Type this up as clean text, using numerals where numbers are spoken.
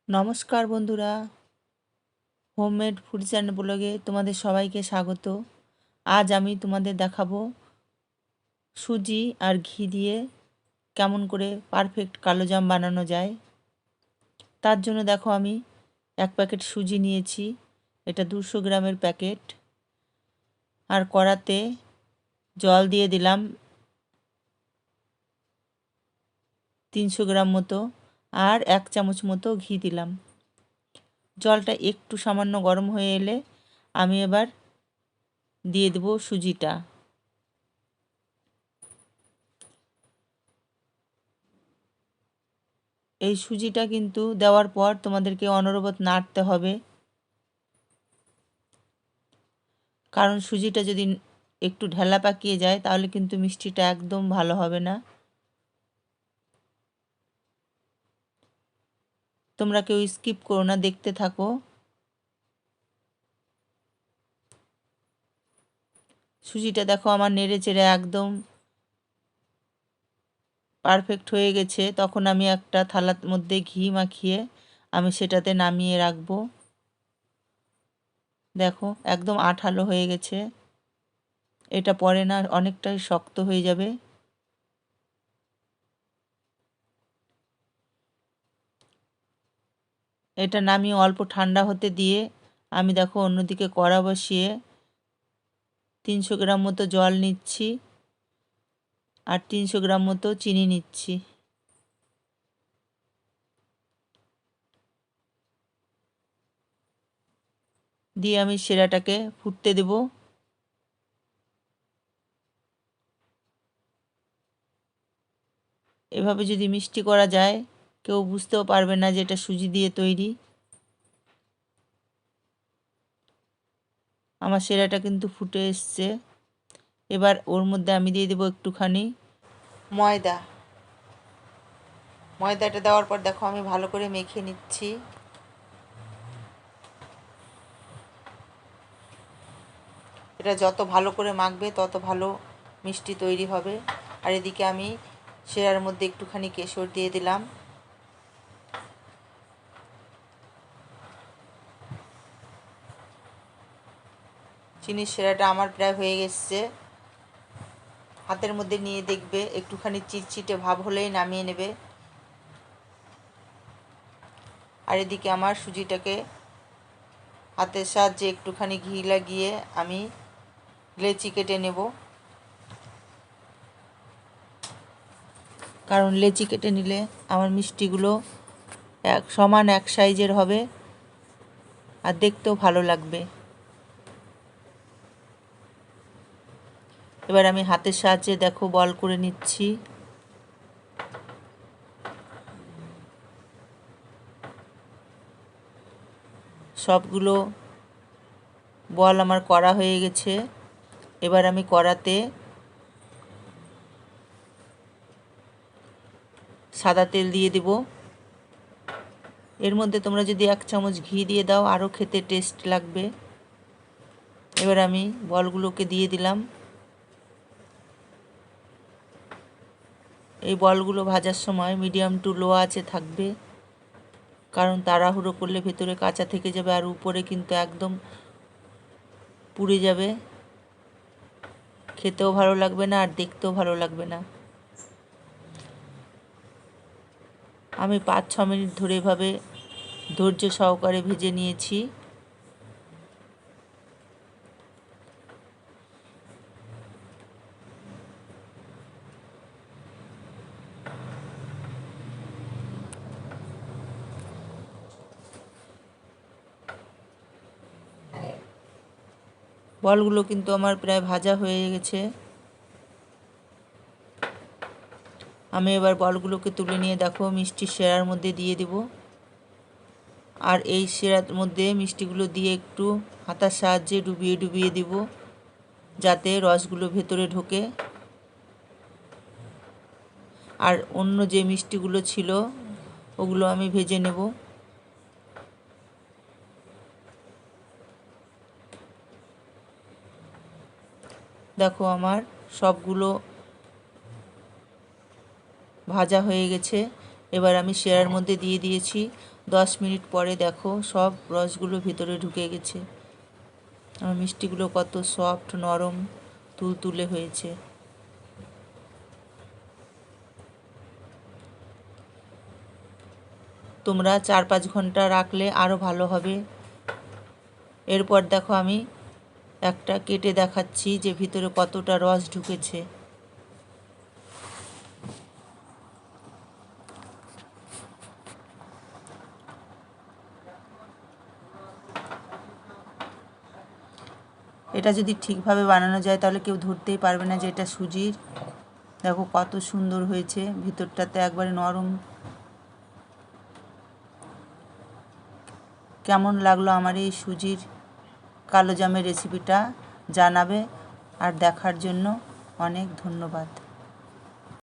নমস্কার বন্ধুরা, homemade food channel ব্লগে তোমাদের সবাইকে স্বাগত। আজ আমি তোমাদের দেখাবো সুজি আর ঘি দিয়ে কেমন করে পারফেক্ট কালোজাম বানানো যায়। তার জন্য দেখো আমি এক প্যাকেট সুজি নিয়েছি, এটা 200 গ্রামের প্যাকেট। আর কড়াতে জল দিয়ে দিলাম 300 গ্রাম মতো, আর 1 চামচ মতো ঘি দিলাম। জলটা একটু সামান্য গরম হয়ে এলে আমি এবার দিয়ে দেব সুজিটা। এই সুজিটা কিন্তু দেওয়ার পর তোমাদেরকে অনবরত নাড়তে হবে, কারণ সুজিটা যদি একটু ঢেলা পাকিয়ে যায় তাহলে কিন্তু মিষ্টিটা একদম ভালো হবে না। তোমরা কেউ স্কিপ করো না, দেখতে থাকো। সুজিটা দেখো আমার নেড়ে চেড়ে একদম পারফেক্ট হয়ে গেছে। তখন আমি একটা থালার মধ্যে ঘি মাখিয়ে আমি সেটাতে নামিয়ে রাখবো। দেখো একদম আঠালো হয়ে গেছে, এটা পরে না অনেকটাই শক্ত হয়ে যাবে। এটা নামিয়ে অল্প ঠান্ডা হতে দিয়ে আমি দেখো অন্যদিকে কড়া বসিয়ে 300 গ্রাম মতো জল নিচ্ছি আর 300 গ্রাম মতো চিনি নিচ্ছি। দিয়ে আমি শিরাটাকে ফুটতে দেব। এভাবে যদি মিষ্টি করা যায় কেউ বুঝতেও পারবে না যে এটা সুজি দিয়ে তৈরি। আমার শিরাটা কিন্তু ফুটে এসছে। এবার ওর মধ্যে আমি দিয়ে দেবো একটুখানি ময়দা। ময়দাটা দেওয়ার পর দেখো আমি ভালো করে মেখে নিচ্ছি। এটা যত ভালো করে মাখবে তত ভালো মিষ্টি তৈরি হবে। আর এদিকে আমি শিরার মধ্যে একটুখানি কেশর দিয়ে দিলাম। চিনির শিরাটা আমার প্রায় হয়ে গেছে। হাতের মধ্যে নিয়ে দেখবে একটুখানি চিটচিটে ভাব হলেই নামিয়ে নেবে। আর এদিকে আমার সুজিটাকে হাতের সাহায্যে একটুখানি ঘি লাগিয়ে আমি লেচি কেটে নেব, কারণ লেচি কেটে নিলে আমার মিষ্টিগুলো সমান এক সাইজের হবে আর দেখতেও ভালো লাগবে। এবার আমি হাতের সাহায্যে দেখো বল করে নিচ্ছি। সবগুলো বল আমার করা হয়ে গেছে। এবার আমি কড়াতে সাদা তেল দিয়ে দেব। এর মধ্যে তোমরা যদি 1 চামচ ঘি দিয়ে দাও আরও খেতে টেস্ট লাগবে। এবার আমি বলগুলোকে দিয়ে দিলাম। এই বলগুলো ভাজার সময় মিডিয়াম টু লো আঁচে থাকবে, কারণ তাড়াহুড়ো করলে ভেতরে কাঁচা থেকে যাবে আর উপরে কিন্তু একদম পুড়ে যাবে, খেতেও ভালো লাগবে না আর দেখতেও ভালো লাগবে না। আমি 5-6 মিনিট ধরে এভাবে ধৈর্য সহকারে ভেজে নিয়েছি। বলগুলো কিন্তু আমার প্রায় ভাজা হয়ে গেছে। আমি এবার বলগুলোকে তুলে নিয়ে দেখো মিষ্টির শিরার মধ্যে দিয়ে দেব। আর এই শিরার মধ্যে মিষ্টিগুলো দিয়ে একটু হাতার সাহায্যে ডুবিয়ে ডুবিয়ে দেব, যাতে রসগুলো ভেতরে ঢোকে। আর অন্য যে মিষ্টিগুলো ছিল ওগুলো আমি ভেজে নেব। দেখো আমার সবগুলো ভাজা হয়ে গেছে। এবার আমি শিরার মধ্যে দিয়ে দিয়েছি। 10 মিনিট পরে দেখো সব রসগুলো ভিতরে ঢুকে গেছে আর মিষ্টিগুলো কত সফট, নরম, তুলতুলে হয়েছে। তোমরা 4-5 ঘন্টা রাখলে আরও ভালো হবে। এরপর দেখো আমি একটা কেটে দেখাচ্ছি যে ভিতরে কতটা রস ঢুকেছে। এটা যদি ঠিকভাবে বানানো যায় তাহলে কেউ ধরতেই পারবে না যে এটা সুজির। দেখো কত সুন্দর হয়েছে, ভিতরটাতে একবারে নরম। কেমন লাগলো আমার এই সুজির কালোজামের রেসিপিটা জানাবে, আর দেখার জন্য অনেক ধন্যবাদ।